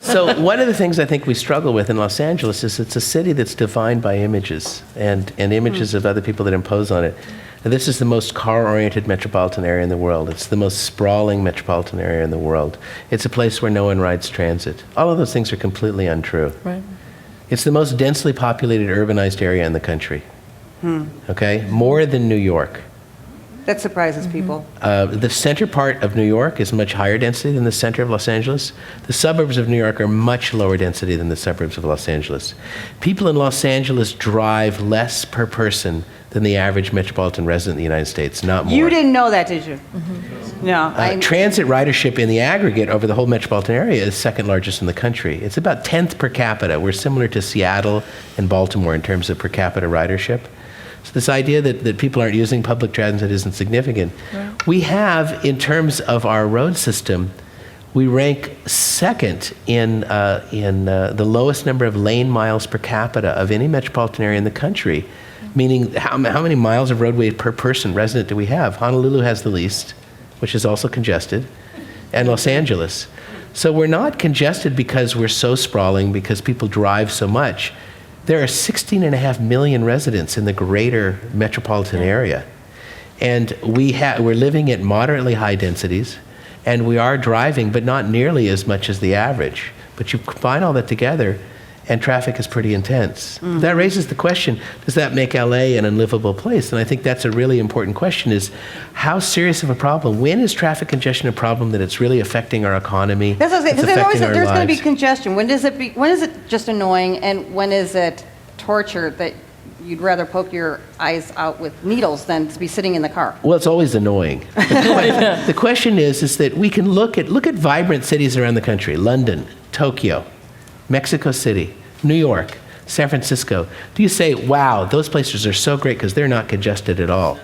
So one of the things I think we struggle with in Los Angeles is it's a city that's defined by images and images of other people that impose on it. And this is the most car-oriented metropolitan area in the world. It's the most sprawling metropolitan area in the world. It's a place where no one rides transit. All of those things are completely untrue. Right. It's the most densely populated urbanized area in the country. Okay? More than New York. That surprises people. The center part of New York is much higher density than the center of Los Angeles. The suburbs of New York are much lower density than the suburbs of Los Angeles. People in Los Angeles drive less per person than the average metropolitan resident in the United States, not more. You didn't know that, did you? No. Transit ridership in the aggregate over the whole metropolitan area is second largest in the country. It's about 10th per capita. We're similar to Seattle and Baltimore in terms of per capita ridership. So this idea that people aren't using public transit isn't significant. Right. We have, in terms of our road system, we rank second in the lowest number of lane miles per capita of any metropolitan area in the country, meaning how many miles of roadway per person resident do we have? Honolulu has the least, which is also congested, and Los Angeles. So we're not congested because we're so sprawling, because people drive so much. There are 16.5 million residents in the greater metropolitan area. And we're living at moderately high densities, and we are driving, but not nearly as much as the average. But you combine all that together, and traffic is pretty intense. That raises the question, does that make LA an unlivable place? And I think that's a really important question, is how serious of a problem? When is traffic congestion a problem that it's really affecting our economy? That's what I was it's saying, because there's going to be lives? congestion. When is it just annoying, and when is it torture that you'd rather poke your eyes out with needles than to be sitting in the car? Well, it's always annoying. The question is that we can look at vibrant cities around the country: London, Tokyo, Mexico City, New York, San Francisco. Do you say, wow, those places are so great because they're not congested at all?